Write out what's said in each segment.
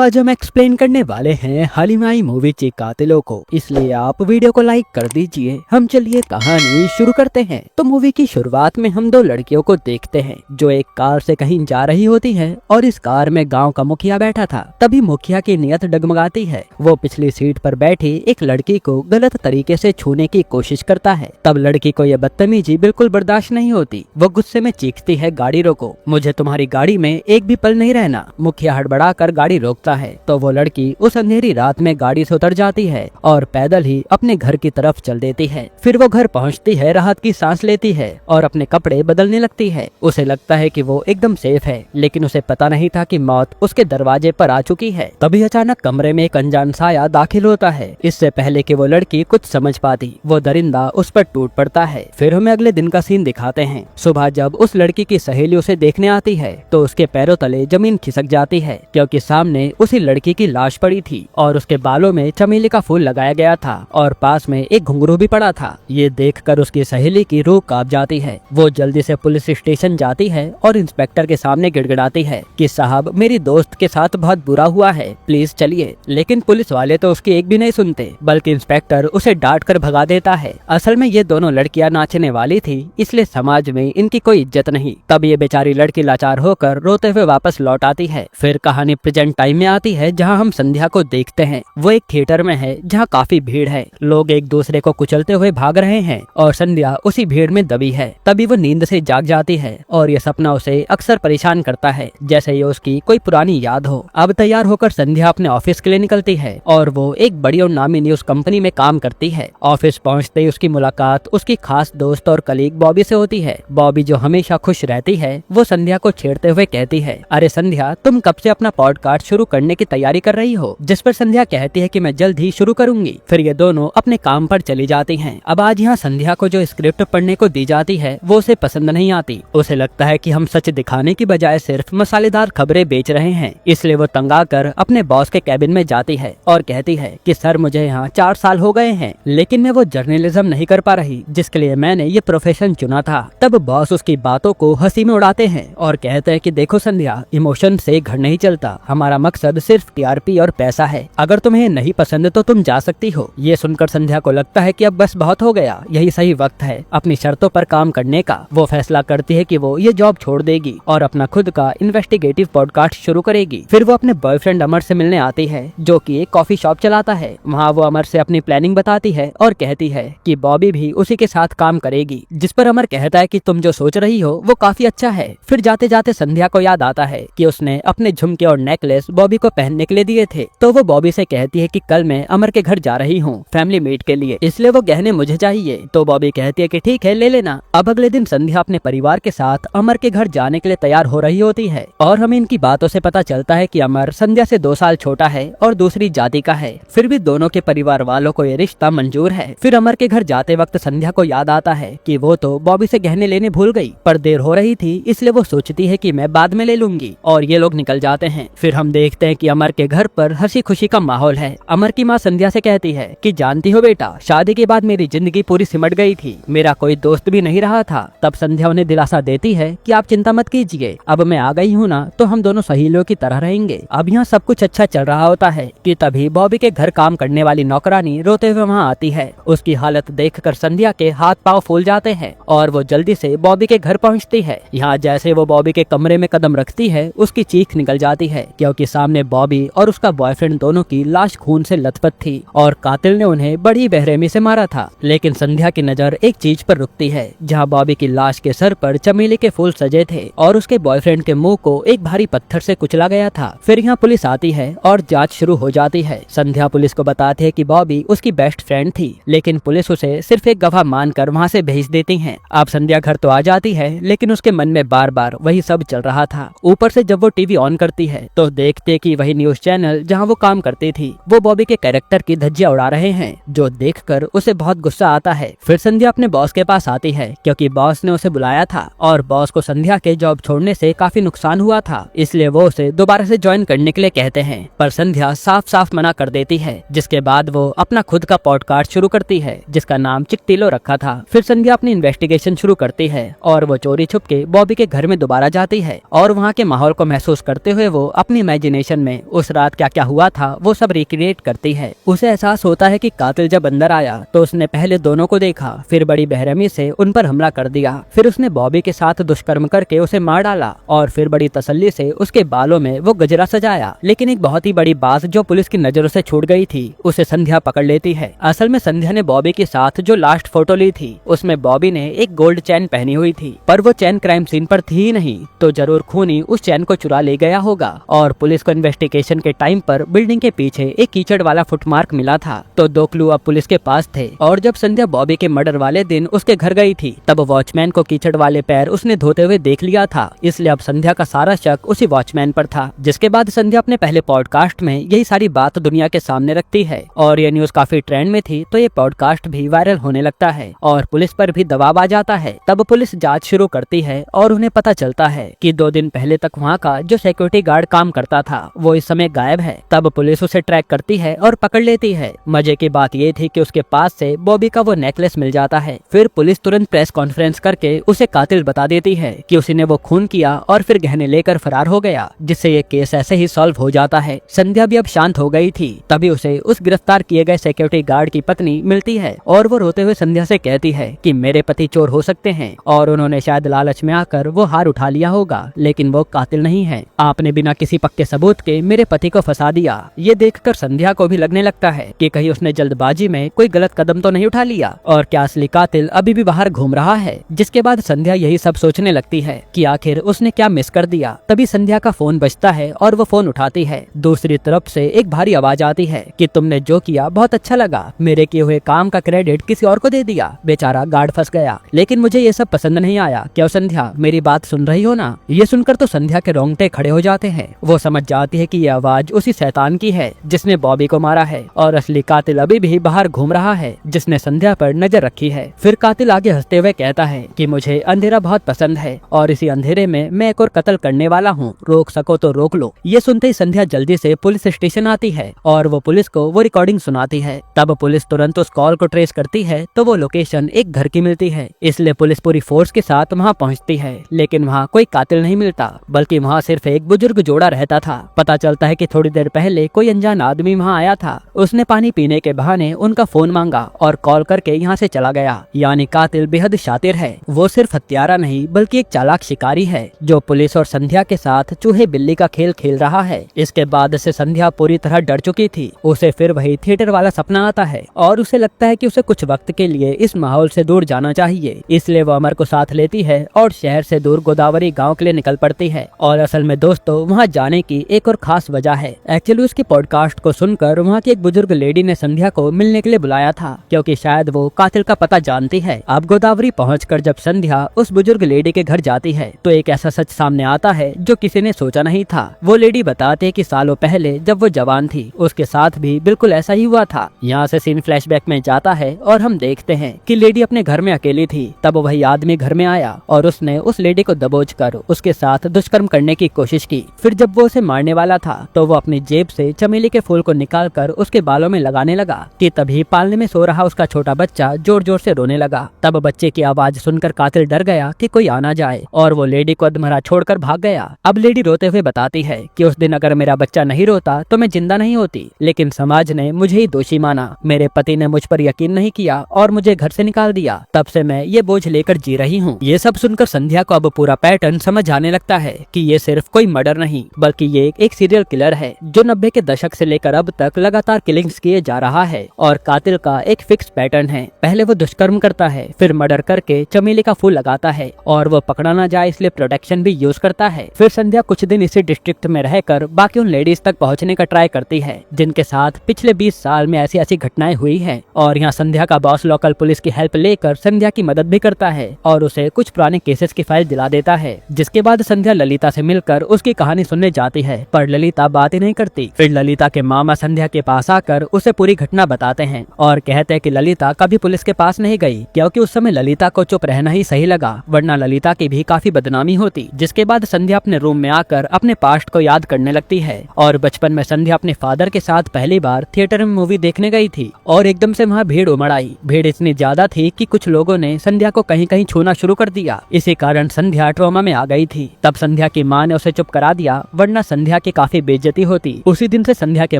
आज हम एक्सप्लेन करने वाले हैं हलीमाई मूवी चे कातिलों को, इसलिए आप वीडियो को लाइक कर दीजिए। हम चलिए कहानी शुरू करते हैं। तो मूवी की शुरुआत में हम दो लड़कियों को देखते हैं जो एक कार से कहीं जा रही होती है और इस कार में गांव का मुखिया बैठा था। तभी मुखिया की नियत डगमगाती है। वो पिछली सीट पर बैठी एक लड़की को गलत तरीके से छूने की कोशिश करता है। तब लड़की को यह बदतमीजी बिल्कुल बर्दाश्त नहीं होती। वो गुस्से में चीखती है, गाड़ी रोको, मुझे तुम्हारी गाड़ी में एक भी पल नहीं रहना। मुखिया हड़बड़ा कर गाड़ी रोकता है तो वो लड़की उस अंधेरी रात में गाड़ी से उतर जाती है और पैदल ही अपने घर की तरफ चल देती है। फिर वो घर पहुंचती है, राहत की सांस लेती है और अपने कपड़े बदलने लगती है। उसे लगता है कि वो एकदम सेफ है, लेकिन उसे पता नहीं था कि मौत उसके दरवाजे पर आ चुकी है। तभी अचानक कमरे में एक अनजान साया दाखिल होता है। इससे पहले कि वो लड़की कुछ समझ पाती, वो दरिंदा उस पर टूट पड़ता है। फिर हमें अगले दिन का सीन दिखाते हैं। सुबह जब उस लड़की की सहेली उसे देखने आती है तो उसके पैरों तले जमीन खिसक जाती है, क्योंकि सामने उसी लड़की की लाश पड़ी थी और उसके बालों में चमेली का फूल लगाया गया था और पास में एक घुंघरू भी पड़ा था। ये देखकर उसकी सहेली की रूह कांप जाती है। वो जल्दी से पुलिस स्टेशन जाती है और इंस्पेक्टर के सामने गिड़गिड़ाती है कि साहब, मेरी दोस्त के साथ बहुत बुरा हुआ है, प्लीज चलिए। लेकिन पुलिस वाले तो उसकी एक भी नहीं सुनते, बल्कि इंस्पेक्टर उसे डांट कर भगा देता है। असल में ये दोनों लड़कियां नाचने वाली थी, इसलिए समाज में इनकी कोई इज्जत नहीं। तब ये बेचारी लड़की लाचार होकर रोते हुए वापस लौट आती है। फिर कहानी प्रेजेंट टाइम में आती है, जहां हम संध्या को देखते हैं। वो एक थिएटर में है जहां काफी भीड़ है। लोग एक दूसरे को कुचलते हुए भाग रहे हैं और संध्या उसी भीड़ में दबी है। तभी वो नींद से जाग जाती है और ये सपना उसे अक्सर परेशान करता है, जैसे ये उसकी कोई पुरानी याद हो। अब तैयार होकर संध्या अपने ऑफिस के लिए निकलती है और वो एक बड़ी और नामी न्यूज कंपनी में काम करती है। ऑफिस पहुँचते ही उसकी मुलाकात उसकी खास दोस्त और कलीग बॉबी से होती है। बॉबी, जो हमेशा खुश रहती है, वो संध्या को छेड़ते हुए कहती है, अरे संध्या, तुम कब से अपना पॉडकास्ट शुरू करने की तैयारी कर रही हो? जिस पर संध्या कहती है कि मैं जल्द ही शुरू करूंगी। फिर ये दोनों अपने काम पर चली जाती हैं। अब आज यहाँ संध्या को जो स्क्रिप्ट पढ़ने को दी जाती है वो उसे पसंद नहीं आती। उसे लगता है कि हम सच दिखाने की बजाय सिर्फ मसालेदार खबरें बेच रहे हैं। इसलिए वो तंग आकर अपने बॉस के कैबिन में जाती है और कहती है कि सर, मुझे यहाँ 4 साल हो गए हैं, लेकिन मैं वो जर्नलिज्म नहीं कर पा रही जिसके लिए मैंने ये प्रोफेशन चुना था। तब बॉस उसकी बातों को हंसी में उड़ाते हैं और कहते हैं कि देखो संध्या, इमोशन से घर नहीं चलता, हमारा मकसद सिर्फ टीआरपी और पैसा है। अगर तुम्हें नहीं पसंद तो तुम जा सकती हो। ये सुनकर संध्या को लगता है कि अब बस बहुत हो गया, यही सही वक्त है अपनी शर्तों पर काम करने का। वो फैसला करती है कि वो ये जॉब छोड़ देगी और अपना खुद का इन्वेस्टिगेटिव पॉडकास्ट शुरू करेगी। फिर वो अपने बॉयफ्रेंड अमर से मिलने आती है, जो कि एक कॉफी शॉप चलाता है। वहाँ वो अमर से अपनी प्लानिंग बताती है और कहती है कि बॉबी भी उसी के साथ काम करेगी। जिस पर अमर कहता है कि तुम जो सोच रही हो वो काफी अच्छा है। फिर जाते जाते संध्या को याद आता है कि उसने अपने झुमके और नेकलेस बॉबी को पहनने के लिए दिए थे। तो वो बॉबी से कहती है कि कल मैं अमर के घर जा रही हूँ फैमिली मीट के लिए, इसलिए वो गहने मुझे चाहिए। तो बॉबी कहती है कि ठीक है, ले लेना। अब अगले दिन संध्या अपने परिवार के साथ अमर के घर जाने के लिए तैयार हो रही होती है और हमें इनकी बातों से पता चलता है कि अमर संध्या से 2 साल छोटा है और दूसरी जाति का है। फिर भी दोनों के परिवार वालों को ये रिश्ता मंजूर है। फिर अमर के घर जाते वक्त संध्या को याद आता है कि वो तो बॉबी से गहने लेने भूल गई, पर देर हो रही थी, इसलिए वो सोचती है कि मैं बाद में ले लूंगी और ये लोग निकल जाते हैं। फिर हम देखते हैं कि अमर के घर पर हंसी खुशी का माहौल है। अमर की माँ संध्या से कहती है कि जानती हो बेटा, शादी के बाद मेरी जिंदगी पूरी सिमट गई थी, मेरा कोई दोस्त भी नहीं रहा था। तब संध्या उन्हें दिलासा देती है कि आप चिंता मत कीजिए, अब मैं आ गई हूँ ना, तो हम दोनों सहेलियों की तरह रहेंगे। अब यहाँ सब कुछ अच्छा चल रहा होता है कि तभी बॉबी के घर काम करने वाली नौकरानी रोते हुए वहाँ आती है। उसकी हालत देखकर संध्या के हाथ पाँव फूल जाते हैं और वो जल्दी से बॉबी के घर पहुँचती है। यहाँ जैसे वो बॉबी के कमरे में कदम रखती है, उसकी चीख निकल जाती है, क्योंकि सामने बॉबी और उसका बॉयफ्रेंड दोनों की लाश खून से लथपथ थी और कातिल ने उन्हें बड़ी बेरहमी से मारा था। लेकिन संध्या की नजर एक चीज पर रुकती है, जहाँ बॉबी की लाश के सर पर चमेली के फूल सजे थे और उसके बॉयफ्रेंड के मुंह को एक भारी पत्थर से कुचला गया था। फिर यहाँ पुलिस आती है और जांच शुरू हो जाती है। संध्या पुलिस को बताती है कि बॉबी उसकी बेस्ट फ्रेंड थी, लेकिन पुलिस उसे सिर्फ एक गवाह मानकर वहाँ से भेज देती है। अब संध्या घर तो आ जाती है, लेकिन उसके मन में बार बार वही सब चल रहा था। ऊपर से जब वो टीवी ऑन करती है तो देखते कि वही न्यूज चैनल जहाँ वो काम करती थी, वो बॉबी के कैरेक्टर की धज्जियां उड़ा रहे हैं, जो देखकर उसे बहुत गुस्सा आता है। फिर संध्या अपने बॉस के पास आती है, क्योंकि बॉस ने उसे बुलाया था और बॉस को संध्या के जॉब छोड़ने से काफी नुकसान हुआ था, इसलिए वो उसे दोबारा से ज्वाइन करने के लिए कहते हैं। पर संध्या साफ साफ मना कर देती है, जिसके बाद वो अपना खुद का पॉडकास्ट शुरू करती है, जिसका नाम चिकटिलो रखा था। फिर संध्या अपनी इन्वेस्टिगेशन शुरू करती है और वो चोरी छुप के बॉबी के घर में दोबारा जाती है और वहाँ के माहौल को महसूस करते हुए वो अपनी इमेजिनेशन सिचुएशन में उस रात क्या क्या हुआ था वो सब रिक्रिएट करती है। उसे एहसास होता है कि कातिल जब अंदर आया तो उसने पहले दोनों को देखा, फिर बड़ी बेरहमी से उन पर हमला कर दिया, फिर उसने बॉबी के साथ दुष्कर्म करके उसे मार डाला और फिर बड़ी तसल्ली से उसके बालों में वो गजरा सजाया। लेकिन एक बहुत ही बड़ी बात जो पुलिस की नजरों से छूट गई थी उसे संध्या पकड़ लेती है। असल में संध्या ने बॉबी के साथ जो लास्ट फोटो ली थी उसमें बॉबी ने एक गोल्ड चैन पहनी हुई थी, पर वो चैन क्राइम सीन पर थी ही नहीं, तो जरूर खूनी उस चैन को चुरा ले गया होगा। और पुलिस को इन्वेस्टिगेशन के टाइम पर बिल्डिंग के पीछे एक कीचड़ वाला फुटमार्क मिला था, तो 2 क्लू अब पुलिस के पास थे। और जब संध्या बॉबी के मर्डर वाले दिन उसके घर गई थी तब वॉचमैन को कीचड़ वाले पैर उसने धोते हुए देख लिया था, इसलिए अब संध्या का सारा शक उसी वॉचमैन पर था। जिसके बाद संध्या अपने पहले पॉडकास्ट में यही सारी बात दुनिया के सामने रखती है और ये न्यूज काफी ट्रेंड में थी, तो ये पॉडकास्ट भी वायरल होने लगता है और पुलिस पर भी दबाव आ जाता है। तब पुलिस जांच शुरू करती है और उन्हें पता चलता है कि 2 दिन पहले तक वहाँ का जो सिक्योरिटी गार्ड काम करता था वो इस समय गायब है। तब पुलिस उसे ट्रैक करती है और पकड़ लेती है। मजे की बात ये थी कि उसके पास से बॉबी का वो नेकलेस मिल जाता है। फिर पुलिस तुरंत प्रेस कॉन्फ्रेंस करके उसे कातिल बता देती है कि उसी ने वो खून किया और फिर गहने लेकर फरार हो गया, जिससे ये केस ऐसे ही सॉल्व हो जाता है। संध्या भी अब शांत हो गई थी, तभी उसे उस गिरफ्तार किए गए सिक्योरिटी गार्ड की पत्नी मिलती है और वो रोते हुए संध्या से कहती है कि मेरे पति चोर हो सकते हैं और उन्होंने शायद लालच में आकर वो हार उठा लिया होगा, लेकिन वो कातिल नहीं है। आपने बिना किसी पक्के सबूत के मेरे पति को फंसा दिया। ये देखकर संध्या को भी लगने लगता है कि कहीं उसने जल्दबाजी में कोई गलत कदम तो नहीं उठा लिया और क्या असली कातिल अभी भी बाहर घूम रहा है। जिसके बाद संध्या यही सब सोचने लगती है कि आखिर उसने क्या मिस कर दिया। तभी संध्या का फोन बजता है और वो फोन उठाती है। दूसरी तरफ से एक भारी आवाज आती है कि तुमने जो किया बहुत अच्छा लगा, मेरे किए हुए काम का क्रेडिट किसी और को दे दिया, बेचारा गार्ड फंस गया, लेकिन मुझे ये सब पसंद नहीं आया। क्या संध्या मेरी बात सुन रही हो ना? ये सुनकर तो संध्या के रोंगटे खड़े हो जाते हैं। वो समझ जाती है कि ये आवाज उसी शैतान की है जिसने बॉबी को मारा है और असली कातिल अभी भी बाहर घूम रहा है जिसने संध्या पर नजर रखी है। फिर कातिल आगे हंसते हुए कहता है कि मुझे अंधेरा बहुत पसंद है और इसी अंधेरे में मैं एक और कत्ल करने वाला हूँ, रोक सको तो रोक लो। ये सुनते ही संध्या जल्दी से पुलिस स्टेशन आती है और वो पुलिस को वो रिकॉर्डिंग सुनाती है। तब पुलिस तुरंत उस कॉल को ट्रेस करती है तो वो लोकेशन एक घर की मिलती है, इसलिए पुलिस पूरी फोर्स के साथ वहाँ पहुँचती है। लेकिन वहाँ कोई कातिल नहीं मिलता, बल्कि वहाँ सिर्फ एक बुजुर्ग जोड़ा रहता था। पता चलता है कि थोड़ी देर पहले कोई अनजान आदमी वहाँ आया था, उसने पानी पीने के बहाने उनका फोन मांगा और कॉल करके यहाँ से चला गया। यानी कातिल बेहद शातिर है, वो सिर्फ हत्यारा नहीं बल्कि एक चालाक शिकारी है जो पुलिस और संध्या के साथ चूहे बिल्ली का खेल खेल रहा है। इसके बाद से संध्या पूरी तरह डर चुकी थी। उसे फिर वही थिएटर वाला सपना आता है और उसे लगता है कि उसे कुछ वक्त के लिए इस माहौल से दूर जाना चाहिए, इसलिए वो अमर को साथ लेती है और शहर से दूर गोदावरी गाँव के लिए निकल पड़ती है। और असल में दोस्तों वहाँ जाने की एक और खास वजह है। एक्चुअली उसकी पॉडकास्ट को सुनकर वहाँ की एक बुजुर्ग लेडी ने संध्या को मिलने के लिए बुलाया था, क्योंकि शायद वो कातिल का पता जानती है। अब गोदावरी पहुंचकर जब संध्या उस बुजुर्ग लेडी के घर जाती है तो एक ऐसा सच सामने आता है जो किसी ने सोचा नहीं था। वो लेडी बताते है कि सालों पहले जब वो जवान थी उसके साथ भी बिल्कुल ऐसा ही हुआ था। यहाँ से सीन फ्लैशबैक में जाता है और हम देखते हैं कि लेडी अपने घर में अकेली थी। तब वही आदमी घर में आया और उसने उस लेडी को दबोच कर उसके साथ दुष्कर्म करने की कोशिश की। फिर जब वो उसे मारने वाला था तो वो अपनी जेब से चमेली के फूल को निकालकर उसके बालों में लगाने लगा कि तभी पालने में सो रहा उसका छोटा बच्चा जोर जोर से रोने लगा। तब बच्चे की आवाज सुनकर कातिल डर गया कि कोई आना जाए और वो लेडी को अधमरा छोड़कर भाग गया। अब लेडी रोते हुए बताती है कि उस दिन अगर मेरा बच्चा नहीं रोता तो मैं जिंदा नहीं होती, लेकिन समाज ने मुझे ही दोषी माना। मेरे पति ने मुझ पर यकीन नहीं किया और मुझे घर से निकाल दिया। तब से मैं ये बोझ लेकर जी रही हूँ। ये सब सुनकर संध्या को अब पूरा पैटर्न समझ आने लगता है कि ये सिर्फ कोई मर्डर नहीं बल्कि ये एक सीरियल किलर है जो 90 के दशक से लेकर अब तक लगातार किलिंग्स किए जा रहा है। और कातिल का एक फिक्स पैटर्न है, पहले वो दुष्कर्म करता है, फिर मर्डर करके चमेली का फूल लगाता है और वो पकड़ा ना जाए इसलिए प्रोटेक्शन भी यूज करता है। फिर संध्या कुछ दिन इसी डिस्ट्रिक्ट में रहकर बाकी उन लेडीज तक पहुंचने का ट्राई करती है जिनके साथ पिछले 20 साल में ऐसी ऐसी घटनाएं हुई हैं। और यहाँ संध्या का बॉस लोकल पुलिस की हेल्प लेकर संध्या की मदद भी करता है और उसे कुछ पुराने केसेस की फाइल दिला देता है। जिसके बाद संध्या ललिता से मिलकर उसकी कहानी सुनने जाती है, पर ललिता बात ही नहीं करती। फिर ललिता के मामा संध्या के पास आकर उसे पूरी घटना बताते हैं और कहते हैं कि ललिता कभी पुलिस के पास नहीं गई क्योंकि उस समय ललिता को चुप रहना ही सही लगा, वरना ललिता की भी काफी बदनामी होती। जिसके बाद संध्या अपने रूम में आकर अपने पास्ट को याद करने लगती है और बचपन में संध्या अपने फादर के साथ पहली बार थिएटर में मूवी देखने गई थी और एकदम से वहाँ भीड़ उमड़ आई। भीड़ इतनी ज्यादा थी कि कुछ लोगों ने संध्या को कहीं कहीं छूना शुरू कर दिया। इसी कारण संध्या ट्रॉमा में आ गई थी। तब संध्या की माँ ने उसे चुप करा दिया, वरना संध्या की काफी बेइज्जती होती। उसी दिन से संध्या के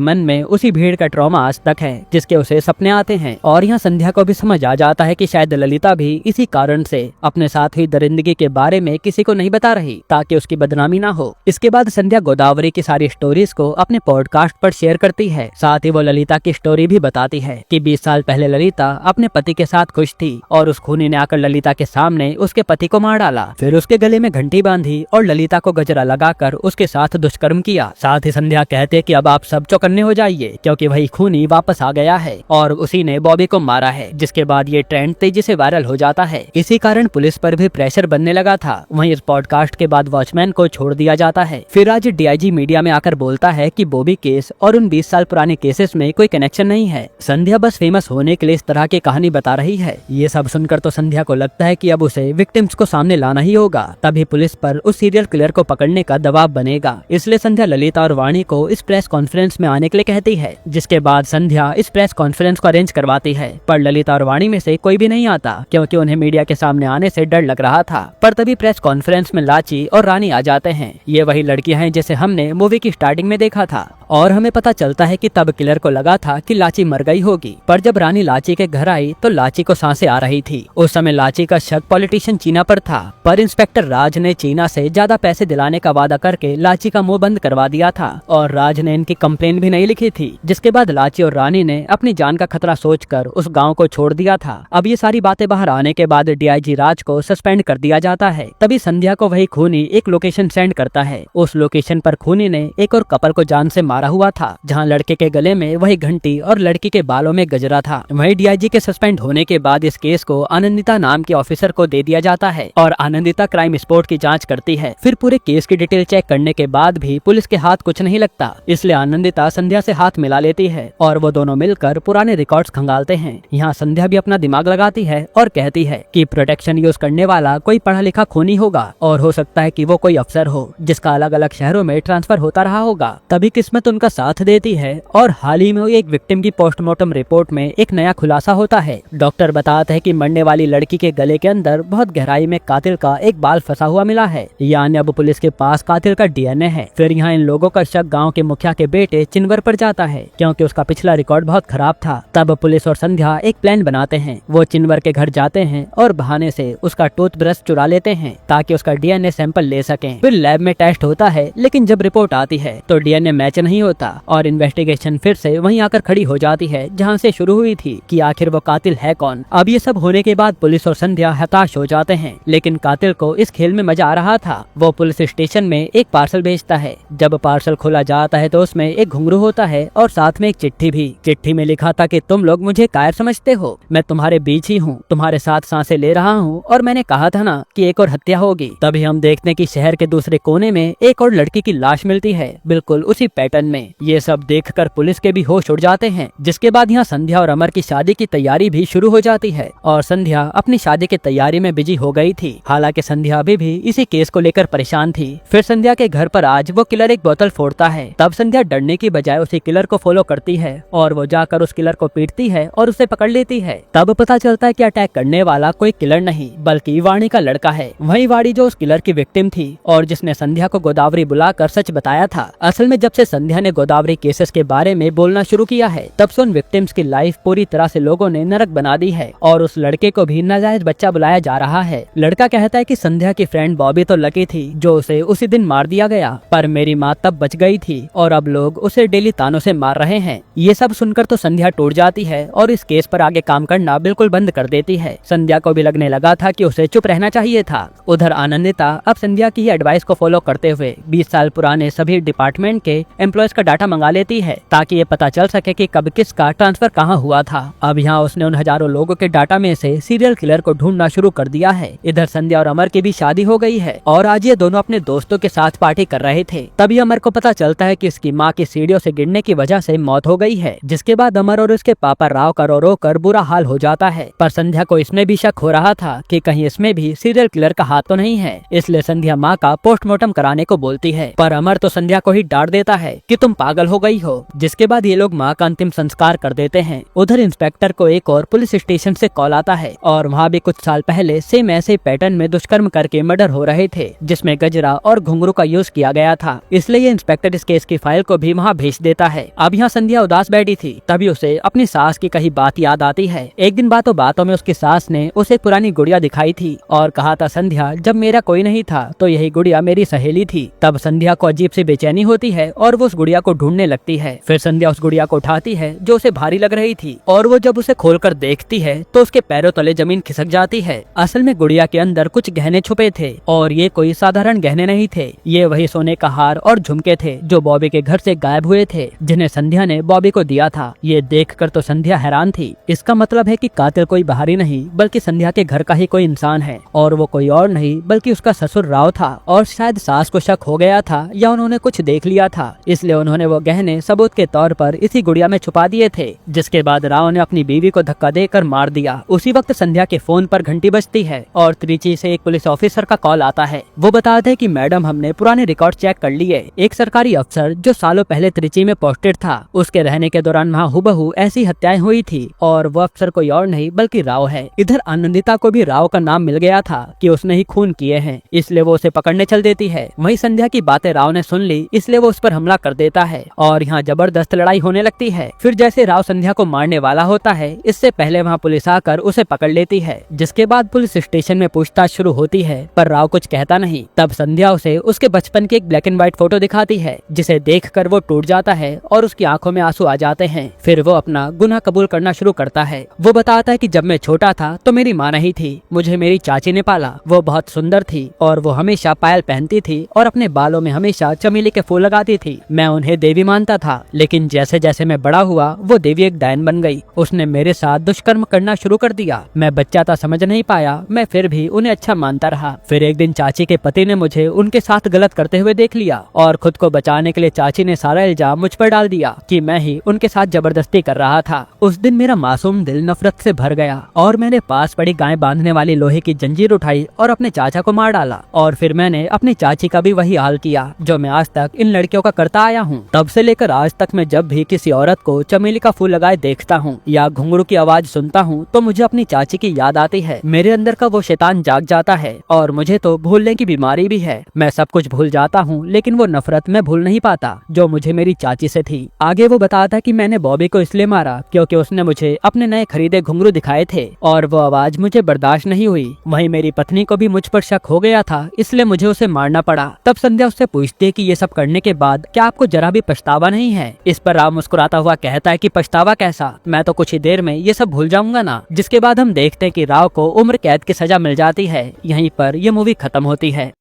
मन में उसी भीड़ का ट्रॉमा आज तक है जिसके उसे सपने आते हैं। और यहाँ संध्या को भी समझ आ जाता है कि शायद ललिता भी इसी कारण से अपने साथ हुई दरिंदगी के बारे में किसी को नहीं बता रही ताकि उसकी बदनामी ना हो। इसके बाद संध्या गोदावरी की सारी स्टोरीज को अपने पॉडकास्ट पर शेयर करती है। साथ ही वो ललिता की स्टोरी भी बताती है कि 20 साल पहले ललिता अपने पति के साथ खुश थी और उस खूनी ने आकर ललिता के सामने उसके पति को मार डाला, फिर उसके गले में घंटी बांधी और ललिता को गजरा लगाकर उसके साथ दुष्कर्म किया। साथ ही संध्या कहते कि अब आप सब चौकन्ने हो जाइए क्योंकि वही खूनी वापस आ गया है और उसी ने बॉबी को मारा है। जिसके बाद ये ट्रेंड तेजी से वायरल हो जाता है। इसी कारण पुलिस पर भी प्रेशर बनने लगा था। वहीं इस पॉडकास्ट के बाद वॉचमैन को छोड़ दिया जाता है। फिर आज डीआईजी मीडिया में आकर बोलता है कि बॉबी केस और उन 20 साल पुराने केसेस में कोई कनेक्शन नहीं है। संध्या बस फेमस होने के लिए इस तरह की कहानी बता रही है। ये सब सुनकर तो संध्या को लगता है कि अब उसे विक्टिम्स को सामने लाना ही होगा, तभी पुलिस पर उस सीरियल किलर को पकड़ने का दबाव बनेगा। इसलिए संध्या ललिता और वाणी को इस प्रेस कॉन्फ्रेंस में आने के लिए कहती है। जिसके बाद संध्या इस प्रेस कॉन्फ्रेंस को अरेंज करवाती है, पर ललिता और वाणी में से कोई भी नहीं आता क्योंकि उन्हें मीडिया के सामने आने से डर लग रहा था। पर तभी प्रेस कॉन्फ्रेंस में लाची और रानी आ जाते हैं। ये वही लड़कियां हैं जिसे हमने मूवी की स्टार्टिंग में देखा था और हमें पता चलता है कि तब किलर को लगा था कि लाची मर गई होगी। पर जब रानी लाची के घर आई तो लाची को सांसें आ रही थी। उस समय लाची का शक पॉलिटिशियन चीना पर था, पर इंस्पेक्टर राज ने चीना से ज्यादा पैसे दिलाने का वादा करके लाची का मुंह बंद करवा दिया था और राज ने इनकी कंप्लेन भी नहीं लिखी थी। जिसके बाद लाची और रानी ने अपनी जान का खतरा सोचकर उस गाँव को छोड़ दिया था। अब ये सारी बातें बाहर आने के बाद डीआईजी राज को सस्पेंड कर दिया जाता है। तभी संध्या को वही खूनी एक लोकेशन सेंड करता है। उस लोकेशन पर खूनी ने एक और कपल को जान से मारा हुआ था, जहां लड़के के गले में वही घंटी और लड़की के बालों में गजरा था। वही डीआईजी के सस्पेंड होने के बाद इस केस को आनंदिता नाम के ऑफिसर को दे दिया जाता है और आनंदिता क्राइम स्पॉट की जांच करती है। फिर पूरे केस की डिटेल चेक करने के बाद भी पुलिस के हाथ कुछ नहीं लगता, इसलिए आनंदिता संध्या से हाथ मिला लेती है और वो दोनों मिलकर पुराने रिकॉर्ड्स खंगालते हैं। यहाँ संध्या भी अपना दिमाग लगाती है और कहती है कि प्रोटेक्शन यूज करने वाला कोई पढ़ा लिखा खूनी होगा और हो सकता है कि वो कोई अफसर हो जिसका अलग अलग शहरों में ट्रांसफर होता रहा होगा। तभी किस्मत उनका साथ देती है और हाल ही में एक विक्टिम की पोस्टमार्टम रिपोर्ट में एक नया खुलासा होता है। डॉक्टर बताता है कि मरने वाली लड़की के गले के अंदर बहुत गहराई में कातिल का एक बाल फंसा हुआ मिला है, यानी अब पुलिस के पास कातिल का डीएनए है। फिर यहाँ इन लोगों का शक गाँव के मुखिया के बेटे चिनवर पर जाता है क्योंकि उसका पिछला रिकॉर्ड बहुत खराब था। तब पुलिस और संध्या एक प्लान बनाते हैं। वो चिनवर के घर जाते हैं और बहाने से उसका टूथब्रश चुरा लेते हैं ताकि उसका डीएनए सैंपल ले सकें। फिर लैब में टेस्ट होता है, लेकिन जब रिपोर्ट आती है तो डीएनए मैच नहीं होता और इन्वेस्टिगेशन फिर से वहीं आकर खड़ी हो जाती है जहां से शुरू हुई थी कि आखिर वो कातिल है कौन। अब ये सब होने के बाद पुलिस और संध्या हताश हो जाते हैं, लेकिन कातिल को इस खेल में मजा आ रहा था। वो पुलिस स्टेशन में एक पार्सल भेजता है। जब पार्सल खोला जाता है तो उसमें एक घुंघरू होता है और साथ में एक चिट्ठी भी। चिट्ठी में लिखा था कि तुम लोग मुझे कायर समझते हो, मैं तुम्हारे बीच ही हूँ, तुम्हारे साथ सांसें ले रहा हूँ और मैंने कहा था ना कि एक और हत्या होगी। तभी हम देखते हैं कि शहर के दूसरे कोने में एक और लड़की की लाश मिलती है, बिल्कुल उसी पैटर्न में। ये सब देखकर पुलिस के भी होश उड़ जाते हैं। जिसके बाद यहाँ संध्या और अमर की शादी की तैयारी भी शुरू हो जाती है और संध्या अपनी शादी की तैयारी में बिजी हो गई थी। हालांकि संध्या अभी भी इसी केस को लेकर परेशान थी। फिर संध्या के घर पर आज वो किलर एक बोतल फोड़ता है। तब संध्या डरने की बजाय उसी किलर को फॉलो करती है और वो जाकर उस किलर को पीटती है और उसे पकड़ लेती है। तब पता चलता है कि अटैक करने वाला कोई किलर नहीं बल्कि वाणी का लड़का है। वही वाणी जो उस किलर की विक्टिम थी और जिसने संध्या को गोदावरी बुलाकर सच बताया था। असल में जब से संध्या ने गोदावरी केसेस के बारे में बोलना शुरू किया है तब से उन विक्टिम्स की लाइफ पूरी तरह से लोगों ने नरक बना दी है और उस लड़के को भी नाजायज बच्चा बुलाया जा रहा है। लड़का कहता है कि संध्या की फ्रेंड बॉबी तो लकी थी जो उसे उसी दिन मार दिया गया, पर मेरी माँ तब बच गई थी और अब लोग उसे डेली तानों से मार रहे हैं। ये सब सुनकर तो संध्या टूट जाती है और इस केस पर आगे काम करना बिल्कुल बंद कर देती है। संध्या को भी लगने लगा था कि उसे चुप रहना चाहिए था। उधर आनंदिता अब संध्या की एडवाइस को फॉलो करते हुए 20 साल पुराने सभी डिपार्टमेंट के एम्प्लॉयज का डाटा मंगा लेती है ताकि ये पता चल सके कि कब किसका ट्रांसफर कहाँ हुआ था। अब यहाँ उसने उन हजारों लोगों के डाटा में से सीरियल किलर को ढूंढना शुरू कर दिया है। इधर संध्या और अमर की भी शादी हो गई है और आज ये दोनों अपने दोस्तों के साथ पार्टी कर रहे थे। तभी अमर को पता चलता है कि इसकी माँ की सीढ़ियों से गिरने की वजह से मौत हो गई है। जिसके बाद अमर और उसके पापा राव का रो रो कर बुरा हाल हो जाता है। पर संध्या को इसमें भी शक हो रहा था कि कहीं इसमें भी सीरियल किलर का हाथ तो नहीं है, इसलिए संध्या माँ का पोस्टमार्टम कराने को बोलती है। पर अमर तो संध्या को ही डांट देता है कि तुम पागल हो गई हो। जिसके बाद ये लोग माँ का अंतिम संस्कार कर देते हैं। उधर इंस्पेक्टर को एक और पुलिस स्टेशन से कॉल आता है और वहाँ भी कुछ साल पहले सेम ऐसे पैटर्न में दुष्कर्म करके मर्डर हो रहे थे जिसमें गजरा और घुंघरू का यूज किया गया था। इसलिए ये इंस्पेक्टर इस केस की फाइल को भी वहाँ भेज देता है। अब यहाँ संध्या उदास बैठी थी, तभी उसे अपनी सास की कही बात याद आती है। एक दिन बातों बातों में उसकी सास ने उसे एक पुरानी गुड़िया दिखाई थी और कहा था, संध्या जब मेरा कोई नहीं था तो यही गुड़िया मेरी सहेली थी। तब संध्या को अजीब सी बेचैनी होती है और वो उस गुड़िया को ढूंढने लगती है। फिर संध्या उस गुड़िया को उठाती है जो उसे भारी लग रही थी और वो जब उसे खोलकर देखती है तो उसके पैरों तले जमीन खिसक जाती है। असल में गुड़िया के अंदर कुछ गहने छुपे थे और ये कोई साधारण गहने नहीं थे, ये वही सोने का हार और झुमके थे जो बॉबी के घर से गायब हुए थे, जिन्हें संध्या ने बॉबी को दिया था। ये देखकर तो संध्या हैरान थी। इसका मतलब है कि कातिल कोई बाहरी नहीं बल्कि संध्या के घर का ही कोई इंसान है और वो कोई और नहीं बल्कि उसका ससुर राव था। और शायद सास को शक हो गया था या उन्होंने कुछ देख लिया था, इसलिए उन्होंने वो गहने सबूत के तौर पर इसी गुड़िया में छुपा दिए थे। जिसके बाद राव ने अपनी बीवी को धक्का देकर मार दिया। उसी वक्त संध्या के फोन पर घंटी बजती है और त्रिची से एक पुलिस ऑफिसर का कॉल आता है। वो बताते हैं कि मैडम हमने पुराने रिकॉर्ड चेक कर लिए। एक सरकारी अफसर जो सालों पहले त्रिची में पोस्टेड था, उसके रहने के दौरान वहाँ हुबहू ऐसी हत्याएं हुई थी और वो अफसर कोई और नहीं बल्कि राव है। इधर आनंदिता को भी राव का नाम मिल गया था कि उसने ही खून किए हैं, इसलिए वो उसे पकड़ने चल देती है। वही संध्या की बातें राव ने सुन ली, इसलिए वो उस पर हमला कर देता है और यहाँ जबरदस्त लड़ाई होने लगती है। फिर जैसे राव संध्या को मारने वाला होता है, इससे पहले वहाँ पुलिस आकर उसे पकड़ लेती है। जिसके बाद पुलिस स्टेशन में पूछताछ शुरू होती है पर राव कुछ कहता नहीं। तब संध्या उसे उसके बचपन की एक ब्लैक एंड व्हाइट फोटो दिखाती है जिसे देखकर वो टूट जाता है और उसकी आंखों में आंसू आ जाते हैं। फिर वो अपना गुनाह कबूल करना शुरू करता है। वो बताता है कि जब मैं छोटा था तो मेरी माँ नहीं थी, मुझे मेरी चाची ने पाला। वो बहुत सुंदर थी और वो हमेशा पायल पहनती थी और अपने बालों में हमेशा चमेली के फूल लगाती थी। मैं उन्हें देवी मानता था, लेकिन जैसे जैसे मैं बड़ा हुआ वो देवी एक डायन बन गई। उसने मेरे साथ दुष्कर्म करना शुरू कर दिया। मैं बच्चा था, समझ नहीं पाया, मैं फिर भी उन्हें अच्छा मानता रहा। फिर एक दिन चाची के पति ने मुझे उनके साथ गलत करते हुए देख लिया और खुद को बचाने के लिए चाची ने सारा इल्जाम मुझ पर डाल दिया कि मैं ही उनके साथ जबरदस्ती कर रहा था। उस दिन मेरा मासूम दिल नफरत से भर गया और मैंने पास पड़ी गाय बांधने वाली लोहे की जंजीर उठाई और अपने चाचा को मार डाला। और फिर मैंने अपनी चाची का भी वही हाल किया जो मैं आज तक इन लड़कियों का करता आया हूँ। तब से लेकर आज तक मैं जब भी किसी औरत को चमेली का फूल लगाए देखता हूँ या घुंघरू की आवाज सुनता हूँ तो मुझे अपनी चाची की याद आती है। मेरे अंदर का वो शैतान जाग जाता है और मुझे तो भूलने की बीमारी भी है। मैं सब कुछ भूल जाता हूँ लेकिन वो नफरत मैं भूल नहीं पाता जो मुझे मेरी चाची से थी। आगे वो बताता कि मैंने बॉबी को इसलिए मारा क्योंकि उसने मुझे अपने नए खरीदे घुंघरू दिखाए थे और वो आवाज मुझे बर्दाश्त नहीं हुई। वहीं मेरी पत्नी को भी मुझ पर शक हो गया था, इसलिए मुझे उसे मारना पड़ा। तब संध्या उससे पूछती है कि ये सब करने के बाद क्या आपको जरा भी पछतावा नहीं है? इस पर राव मुस्कुराता हुआ कहता है कि पछतावा कैसा, मैं तो कुछ ही देर में ये सब भूल जाऊंगा ना। जिसके बाद हम देखते हैं कि राव को उम्र कैद की सजा मिल जाती है। यहीं पर यह मूवी खत्म होती है।